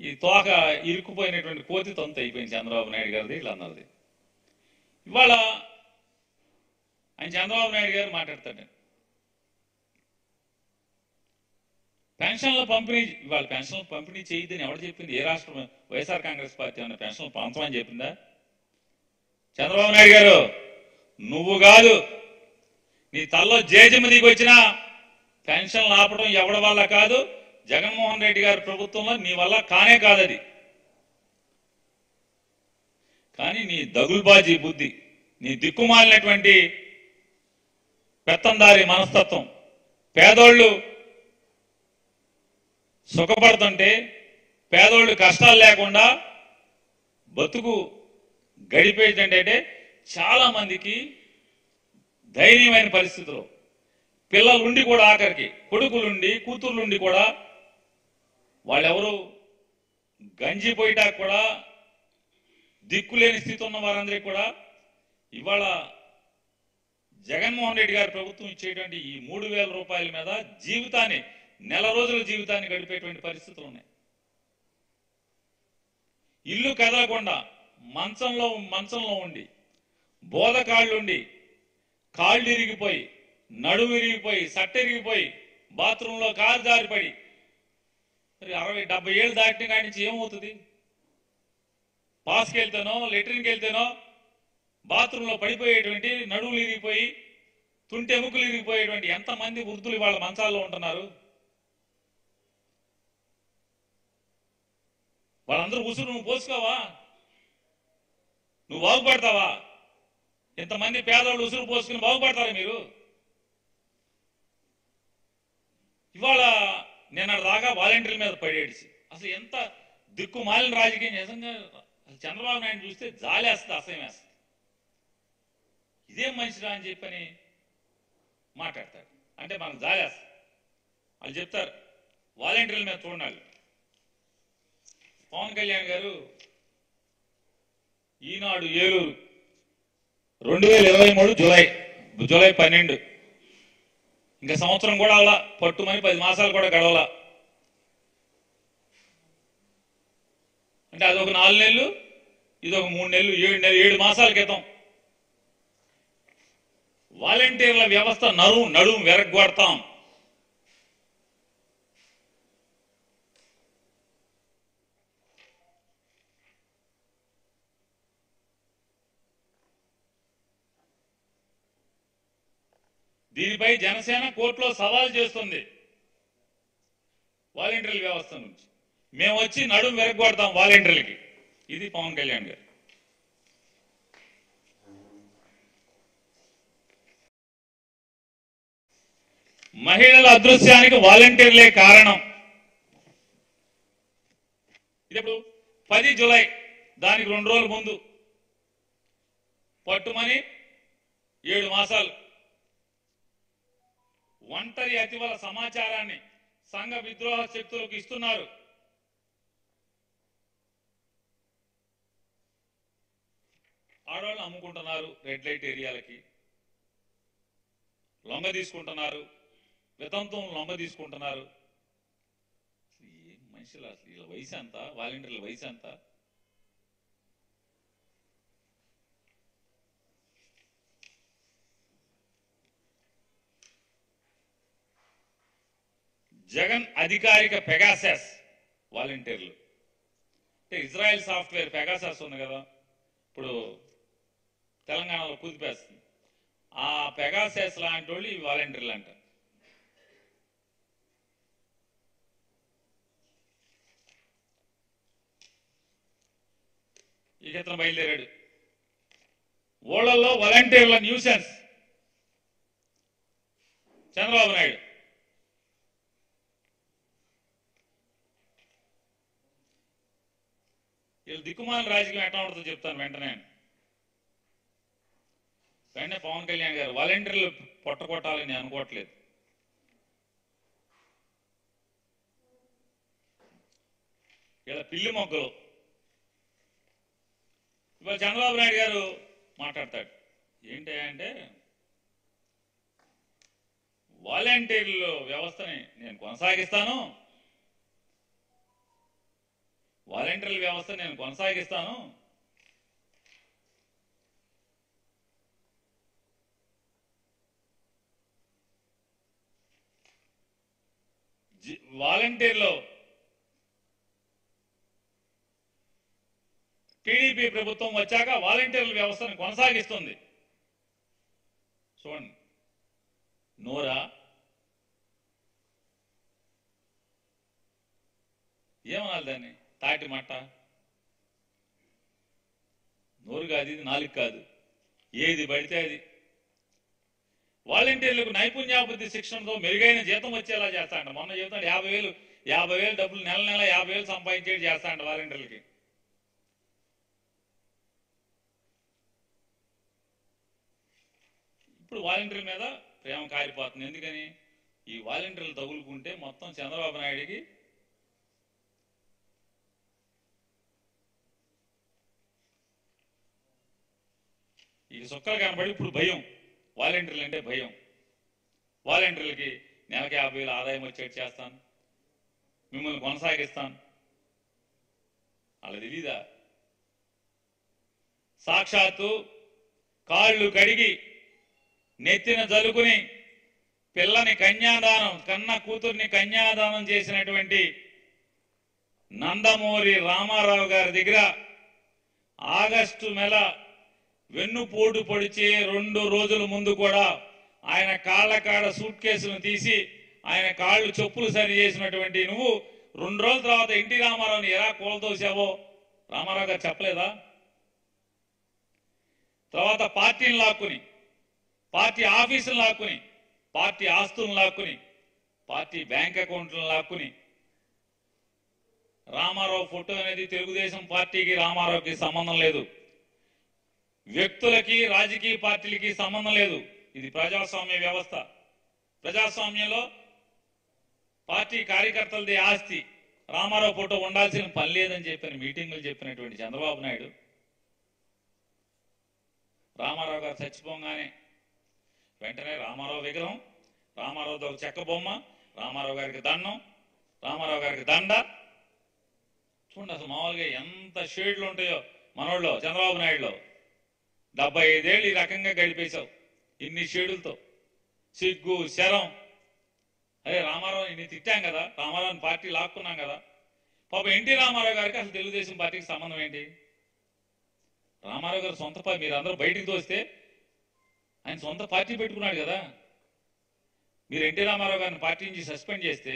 ఈ తోక ఇరుక్కుపోయినటువంటి కోతి తొంత అయిపోయింది చంద్రబాబు నాయుడు గారిది ఇట్లా అన్నది. ఇవాళ ఆయన చంద్రబాబు నాయుడు గారు మాట్లాడతాడు, పెన్షన్ల పంపిణీ, ఇవాళ పెన్షన్లు పంపిణీ చేయదని ఎవరు చెప్పింది? ఏ రాష్ట్రం? వైఎస్ఆర్ కాంగ్రెస్ పార్టీ అన్న పెన్షన్లు పంచమని చెప్పిందా? చంద్రబాబు నాయుడు గారు నువ్వు కాదు, నీ తల్లో జేజమ్మ దిగి వచ్చినా పెన్షన్లు ఆపడం ఎవరి వల్ల కాదు, జగన్మోహన్ రెడ్డి గారి ప్రభుత్వంలో నీ వల్ల కానే కాదది. కానీ నీ దగుల్బాజీ బుద్ధి, నీ దిక్కుమాలినటువంటి పెత్తందారి మనస్తత్వం, పేదోళ్ళు సుఖపడుతుంటే పేదోళ్ళు కష్టాలు లేకుండా బతుకు గడిపేటంటే చాలా మందికి ధైర్యమైన పరిస్థితులు, పిల్లలుండి కూడా ఆఖరికి కొడుకులుండి కూతుర్లుండి కూడా వాళ్ళెవరు గంజి పోయటానికి కూడా దిక్కులేని స్థితి ఉన్న వారందరికీ కూడా ఇవాళ జగన్మోహన్ రెడ్డి గారి ప్రభుత్వం ఇచ్చేటువంటి ఈ 3,000 రూపాయల మీద జీవితాన్ని, నెల రోజుల జీవితాన్ని గడిపేటువంటి పరిస్థితులు ఉన్నాయి. ఇల్లు కదలకుండా మంచంలో ఉండి బోధకాళ్ళుండి కాళ్ళు ఇరిగిపోయి, నడుము ఇరిగిపోయి, సట్ట ఇరిగిపోయి, బాత్రూంలో కాలు జారిపడి, మరి 60-70 ఏళ్ళు దాటిన కాడి నుంచి ఏమవుతుంది? పాస్కి వెళ్తేనో లెట్రిన్కి వెళ్తేనో బాత్రూంలో పడిపోయేటువంటి, నడువులు ఇరిగిపోయి, తుంటెముకలు ఇరిగిపోయేటువంటి ఎంతమంది వృద్ధులు వాళ్ళ మంచాల్లో ఉంటున్నారు? వాళ్ళందరూ ఉసురు నువ్వు పోసుకోవా? నువ్వు బాగుపడతావా? ఇంతమంది పేదవాళ్ళు ఉసురు పోసుకుని బాగుపడతారా మీరు? ఇవాళ నేను దాకా వాలంటీర్ల మీద పడేసి అసలు ఎంత దిక్కుమాలిన రాజకీయం. నిజంగా చంద్రబాబు నాయుడు చూస్తే జాలేస్తుంది, అసహ్యం వేస్తుంది. ఇదేం మనిషిరా అని చెప్పని మాట్లాడతాడు. అంటే మనకు జాలేస్తుంది. వాళ్ళు చెప్తారు వాలంటీర్ల మీద చూడాలి. పవన్ కళ్యాణ్ గారు ఈనాడు ఏలూరు 2023 జూలై 12, ఇంకా సంవత్సరం కూడా అలా పట్టుమని 10 మాసాలు కూడా గడవలా. అంటే అదొక 4 నెలలు, ఇదొక 3 నెలలు, 7 మాసాల క్రితం వాలంటీర్ల వ్యవస్థ నడుము వెరగొడతాం, దీనిపై జనసేన కోర్టులో సవాల్ చేస్తుంది. వాలంటీర్ల వ్యవస్థ నుంచి మేము వచ్చి నడుము వెరగొడతాం వాలంటీర్లకి. ఇది పవన్ కళ్యాణ్ గారు. మహిళల అదృశ్యానికి వాలంటీర్లే కారణం. ఇది ఇప్పుడు 10 జూలై, దానికి 2 రోజుల ముందు పట్టుమని 7 మాసాలు ఒంటరి అతివల సమాచారాన్ని సంఘ విద్రోహ శక్తులకు ఇస్తున్నారు. ఆడవాళ్ళు అమ్ముకుంటున్నారు, రెడ్ లైట్ ఏరియాలకి లొంగ తీసుకుంటున్నారు, వితంతం లొంగ తీసుకుంటున్నారు. ఏం మనుషులు అసలు? వీళ్ళ వయసు ఎంత? వాలంటీర్ల వయసు ఎంత? జగన్ అధికారిక పెగాసస్ వాలంటీర్లు అంటే ఇజ్రాయెల్ సాఫ్ట్వేర్ పెగాసస్ ఉంది కదా, ఇప్పుడు తెలంగాణలో కుదిపేస్తుంది. ఆ పెగాసస్ లాంటి వాళ్ళు ఈ వాలంటీర్లు అంట. ఈ చిత్రం బయలుదేరాడు. ఊళ్ళల్లో వాలంటీర్ల న్యూసెన్స్ చంద్రబాబు నాయుడు. వీళ్ళు దిక్కుమాల రాజకీయం ఎట్లా ఉంటుందో చెప్తాను వెంటనే పవన్ కళ్యాణ్ గారు వాలంటీర్లు పొట్టకొట్టాలని అనుకోవట్లేదు. ఇలా పిల్లి మొగ్గలు. ఇవాళ చంద్రబాబు నాయుడు గారు మాట్లాడతాడు ఏంటి అంటే, వాలంటీర్ల వ్యవస్థని నేను కొనసాగిస్తాను, వాలంటీర్ల వ్యవస్థ నేను కొనసాగిస్తాను, వాలంటీర్లు టీడీపీ ప్రభుత్వం వచ్చాక వాలంటీర్ల వ్యవస్థను కొనసాగిస్తుంది. చూడండి, నోరా ఏమనాలి దాన్ని? తాటి మట్ట, నోరు కాదు ఇది, నాలుగు కాదు, ఏది పడితే అది. వాలంటీర్లకు నైపుణ్యాభివృద్ధి శిక్షణతో మెరుగైన జీతం వచ్చేలా చేస్తా అంట. మొన్న చెబుతాడు 50,000 డబ్బులు నెల 50,000 సంపాదించేది చేస్తా అంట వాలంటీర్లకి. ఇప్పుడు వాలంటీర్ల మీద ప్రేమ కారిపోతుంది. ఎందుకని? ఈ వాలంటీర్లు తగులుకుంటే మొత్తం చంద్రబాబు నాయుడికి ఈ సుక్కలు కనబడి ఇప్పుడు భయం. వాలంటీర్లు అంటే భయం. వాలంటీర్లకి నెలకి 50,000 ఆదాయం వచ్చేట్టు చేస్తాను, మిమ్మల్ని కొనసాగిస్తాను. అలా తెలీదా? సాక్షాత్తు కాళ్ళు కడిగి నెత్తిన జలుకుని పిల్లని కన్యాదానం, కన్న కూతుర్ని కన్యాదానం చేసినటువంటి నందమూరి రామారావు గారి దగ్గర ఆగస్టు నెల వెన్నుపోటు పొడిచే 2 రోజుల ముందు కూడా ఆయన కాళ్ళ కాడ సూట్ కేసులను తీసి ఆయన కాళ్ళు చెప్పులు సరి చేసినటువంటి నువ్వు 2 రోజుల తర్వాత ఎన్టీ రామారావుని ఎలా కూలతోసావో రామారావు గారు చెప్పలేదా? తర్వాత పార్టీని లాక్కుని, పార్టీ ఆఫీసులు లాక్కుని, పార్టీ ఆస్తులను లాక్కుని, పార్టీ బ్యాంక్ అకౌంట్లను లాక్కుని, రామారావు ఫోటో అనేది తెలుగుదేశం పార్టీకి రామారావుకి సంబంధం లేదు, వ్యక్తులకి రాజకీయ పార్టీలకి సంబంధం లేదు. ఇది ప్రజాస్వామ్య వ్యవస్థ. ప్రజాస్వామ్యంలో పార్టీ కార్యకర్తలది ఆస్తి. రామారావు ఫోటో ఉండాల్సిన పని లేదని చెప్పిన మీటింగులు చెప్పినటువంటి చంద్రబాబు నాయుడు రామారావు గారు చచ్చిపోగానే వెంటనే రామారావు విగ్రహం, రామారావుతో ఒక చెక్క బొమ్మ, రామారావు గారికి దండం, రామారావు గారికి దండ. చూడండి అసలు మామూలుగా ఎంత షేడ్లు ఉంటాయో మనోళ్ళు. చంద్రబాబు నాయుడులో 75 ఏళ్ళు ఈ రకంగా గడిపేశావు ఇన్ని షేడులతో. సిగ్గు శరం. అదే రామారావు ఇన్ని తిట్టాం కదా, రామారావుని పార్టీ లాక్కున్నాం కదా. పాపం ఎన్టీ రామారావు గారికి అసలు తెలుగుదేశం పార్టీకి సంబంధం ఏంటి? రామారావు గారు సొంత పార్టీ, మీరు అందరూ బయటికి తోస్తే ఆయన సొంత పార్టీ పెట్టుకున్నాడు కదా. మీరు ఎన్టీ రామారావు గారిని పార్టీ నుంచి సస్పెండ్ చేస్తే